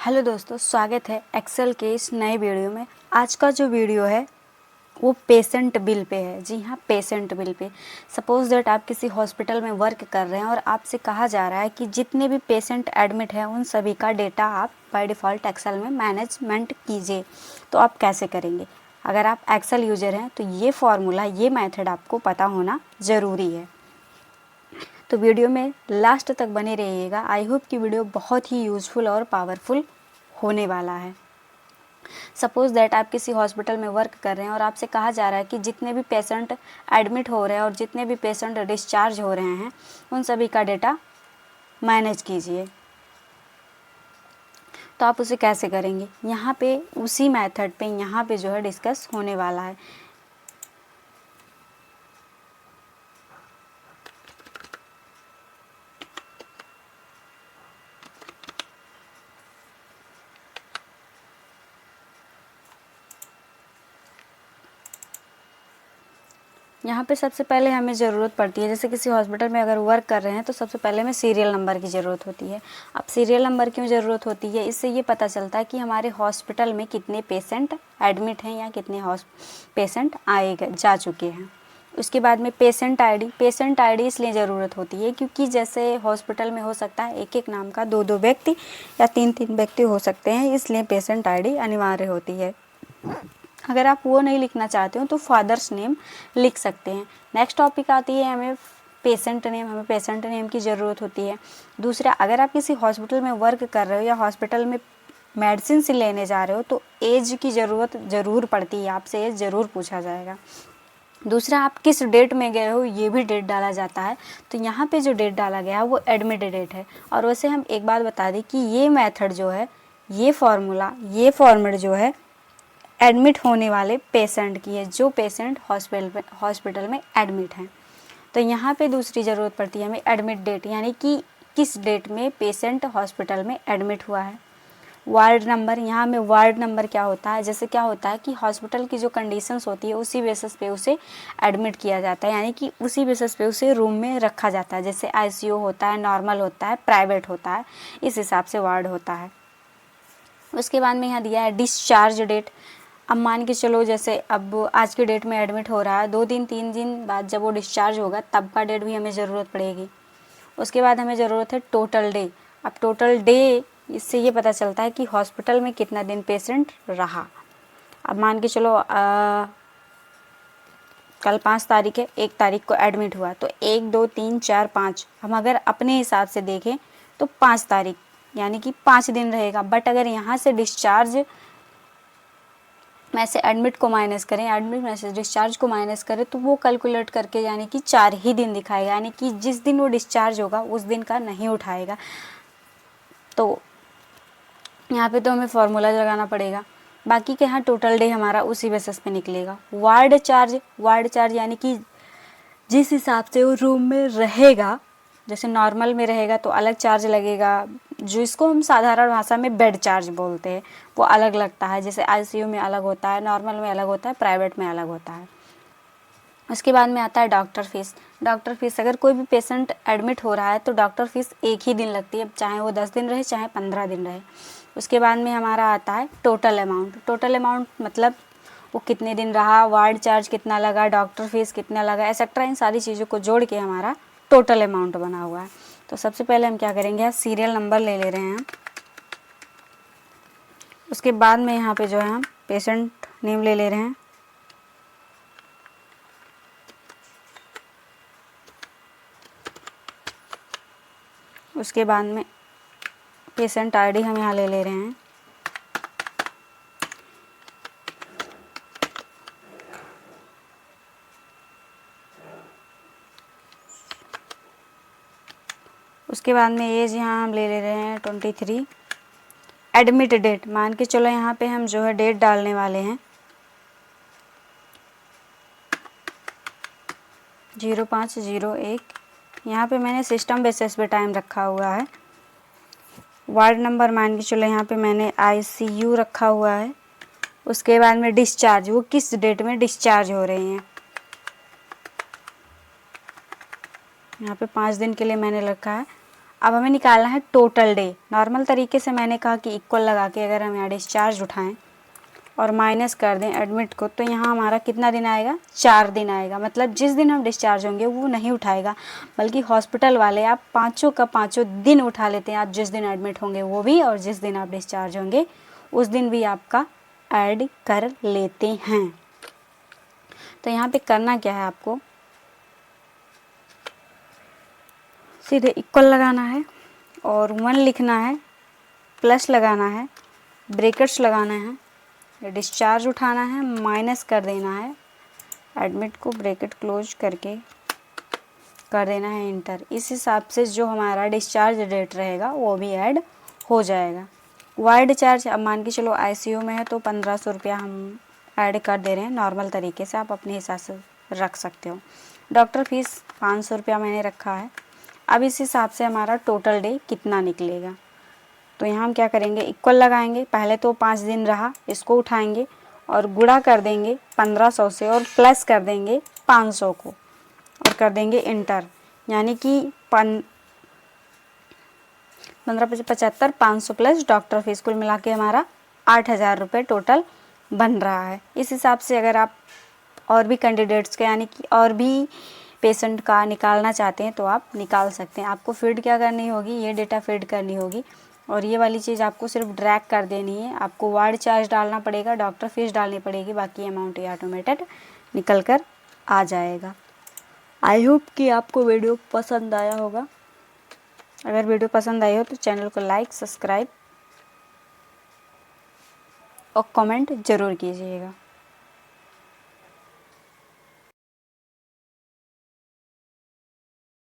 Hello दोस्तों, स्वागत है एक्सेल के इस नए वीडियो में। आज का जो वीडियो है वो पेशेंट बिल पे है। जी हाँ, patient bill pay. Suppose that आप किसी हॉस्पिटल में वर्क कर रहे हैं और आपसे कहा जा रहा है कि जितने भी पेशेंट एडमिट हैं उन सभी का डेटा आप बाय डिफ़ॉल्ट एक्सेल में मैनेजमेंट कीजिए। तो आप कैसे करेंगे? अगर आप एक्सेल यूजर हैं तो ये फॉर्मूला, ये मेथड आपको पता होना ज़रूरी है। तो वीडियो में लास्ट तक बने रहिएगा। आई होप कि वीडियो बहुत ही यूज़फुल और पावरफुल होने वाला है। सपोज़ दैट आप किसी हॉस्पिटल में वर्क कर रहे हैं और आपसे कहा जा रहा है कि जितने भी पेशेंट एडमिट हो रहे हैं और जितने भी पेशेंट डिस्चार्ज हो रहे हैं उन सभी का डेटा मैनेज कीजिए। तो आप उसे कैसे करेंगे? यहाँ पे उसी मेथड पे यहाँ पे जो है डिस्कस होने वाला है। यहाँ पे सबसे पहले हमें ज़रूरत पड़ती है, जैसे किसी हॉस्पिटल में अगर वर्क कर रहे हैं तो सबसे पहले हमें सीरियल नंबर की ज़रूरत होती है। अब सीरियल नंबर क्यों ज़रूरत होती है? इससे ये पता चलता है कि हमारे हॉस्पिटल में कितने पेशेंट एडमिट हैं या कितने पेशेंट जा चुके हैं। उसके बाद में पेशेंट आईडी इसलिए ज़रूरत होती है क्योंकि जैसे हॉस्पिटल में हो सकता है एक एक नाम का दो दो व्यक्ति या तीन तीन व्यक्ति हो सकते हैं, इसलिए पेशेंट आईडी अनिवार्य होती है। अगर आप वो नहीं लिखना चाहते हो तो फादर्स नेम लिख सकते हैं। नेक्स्ट टॉपिक आती है हमें पेशेंट नेम की ज़रूरत होती है। दूसरा, अगर आप किसी हॉस्पिटल में वर्क कर रहे हो या हॉस्पिटल में मेडिसिन से लेने जा रहे हो तो एज की ज़रूरत ज़रूर पड़ती है, आपसे एज ज़रूर पूछा जाएगा। दूसरा, आप किस डेट में गए हो ये भी डेट डाला जाता है। तो यहाँ पे जो डेट डाला गया है वो एडमिट डेट है। और वैसे हम एक बात बता दें कि ये मेथड जो है, ये फॉर्मूला जो है एडमिट होने वाले पेशेंट की है, जो पेशेंट हॉस्पिटल में एडमिट हैं। तो यहाँ पे दूसरी ज़रूरत पड़ती है हमें एडमिट डेट, यानी कि किस डेट में पेशेंट हॉस्पिटल में एडमिट हुआ है। वार्ड नंबर, यहाँ में वार्ड नंबर क्या होता है? जैसे क्या होता है कि हॉस्पिटल की जो कंडीशंस होती है उसी बेसिस पे उसे एडमिट किया जाता है, यानी कि उसी बेसिस पे उसे रूम में रखा जाता है। जैसे आईसीयू होता है, नॉर्मल होता है, प्राइवेट होता है, इस हिसाब से वार्ड होता है। उसके बाद में यहाँ दिया है डिस्चार्ज डेट। अब मान के चलो जैसे अब आज के डेट में एडमिट हो रहा है, 2 दिन 3 दिन बाद जब वो डिस्चार्ज होगा तब का डेट भी हमें ज़रूरत पड़ेगी। उसके बाद हमें ज़रूरत है टोटल डे। अब टोटल डे, इससे ये पता चलता है कि हॉस्पिटल में कितना दिन पेशेंट रहा। अब मान के चलो कल 5 तारीख है, 1 तारीख को एडमिट हुआ, तो 1 2 3 4 5, हम अगर अपने हिसाब से देखें तो 5 तारीख यानी कि 5 दिन रहेगा। बट अगर यहाँ से डिस्चार्ज में से एडमिट को माइनस करें, एडमिट में से डिस्चार्ज को माइनस करें तो वो कैलकुलेट करके यानी कि 4 ही दिन दिखाएगा, यानी कि जिस दिन वो डिस्चार्ज होगा उस दिन का नहीं उठाएगा। तो यहाँ पे तो हमें फॉर्मूला लगाना पड़ेगा। बाकी के यहाँ टोटल डे हमारा उसी बेसिस पे निकलेगा। वार्ड चार्ज यानी कि जिस हिसाब से वो रूम में रहेगा, जैसे नॉर्मल में रहेगा तो अलग चार्ज लगेगा, जो इसको हम साधारण भाषा में बेड चार्ज बोलते हैं, वो अलग लगता है। जैसे आईसीयू में अलग होता है, नॉर्मल में अलग होता है, प्राइवेट में अलग होता है। उसके बाद में आता है डॉक्टर फीस। अगर कोई भी पेशेंट एडमिट हो रहा है तो डॉक्टर फीस एक ही दिन लगती है, चाहे वो 10 दिन रहे चाहे 15 दिन रहे। उसके बाद में हमारा आता है टोटल अमाउंट मतलब वो कितने दिन रहा, वार्ड चार्ज कितना लगा, डॉक्टर फीस कितना लगा, एक्सेट्रा, इन सारी चीज़ों को जोड़ के हमारा टोटल अमाउंट बना हुआ है। तो सबसे पहले हम क्या करेंगे, सीरियल नंबर ले रहे हैं। उसके बाद में यहाँ पे जो है हम पेशेंट नेम ले रहे हैं। उसके बाद में पेशेंट आईडी हम यहाँ ले रहे हैं। उसके बाद में एज यहाँ हम ले रहे हैं 23। एडमिट डेट, मान के चलो यहाँ पे हम जो है डेट डालने वाले हैं 05/01। यहाँ पे मैंने सिस्टम बेसिस पे टाइम रखा हुआ है। वार्ड नंबर मान के चलो यहाँ पे मैंने आईसीयू रखा हुआ है। उसके बाद में डिस्चार्ज, वो किस डेट में डिस्चार्ज हो रहे हैं, यहाँ पे 5 दिन के लिए मैंने रखा है। अब हमें निकालना है टोटल डे। नॉर्मल तरीके से मैंने कहा कि इक्वल लगा के अगर हम यहाँ डिस्चार्ज उठाएं और माइनस कर दें एडमिट को, तो यहाँ हमारा कितना दिन आएगा, 4 दिन आएगा। मतलब जिस दिन हम डिस्चार्ज होंगे वो नहीं उठाएगा, बल्कि हॉस्पिटल वाले आप पाँचों का पाँचों दिन उठा लेते हैं। आप जिस दिन एडमिट होंगे वो भी, और जिस दिन आप डिस्चार्ज होंगे उस दिन भी आपका ऐड कर लेते हैं। तो यहाँ पे करना क्या है, आपको सीधे इक्वल लगाना है और 1 लिखना है, प्लस लगाना है, ब्रैकेट्स लगाना है, डिस्चार्ज उठाना है, माइनस कर देना है एडमिट को, ब्रैकेट क्लोज करके कर देना है इंटर। इस हिसाब से जो हमारा डिस्चार्ज डेट रहेगा वो भी ऐड हो जाएगा। वार्ड चार्ज, अब मान के चलो आईसीयू में है तो 1500 रुपया हम ऐड कर दे रहे हैं। नॉर्मल तरीके से आप अपने हिसाब से रख सकते हो। डॉक्टर फीस 500 रुपया मैंने रखा है। अब इस हिसाब से हमारा टोटल डे कितना निकलेगा, तो यहाँ हम क्या करेंगे, इक्वल लगाएंगे। पहले तो 5 दिन रहा, इसको उठाएंगे और गुणा कर देंगे 1500 से और प्लस कर देंगे 500 को और कर देंगे इंटर। यानी कि 15×5 = 500 प्लस डॉक्टर फीस, कुल मिला के हमारा 8000 रुपये टोटल बन रहा है। इस हिसाब से अगर आप और भी कैंडिडेट्स के, यानी कि और भी पेशेंट का निकालना चाहते हैं तो आप निकाल सकते हैं। आपको फीड क्या करनी होगी, ये डेटा फीड करनी होगी और ये वाली चीज़ आपको सिर्फ ड्रैग कर देनी है। आपको वार्ड चार्ज डालना पड़ेगा, डॉक्टर फीस डालनी पड़ेगी, बाकी अमाउंट ये ऑटोमेटेड निकल कर आ जाएगा। आई होप कि आपको वीडियो पसंद आया होगा। अगर वीडियो पसंद आई हो तो चैनल को लाइक, सब्सक्राइब और कमेंट ज़रूर कीजिएगा।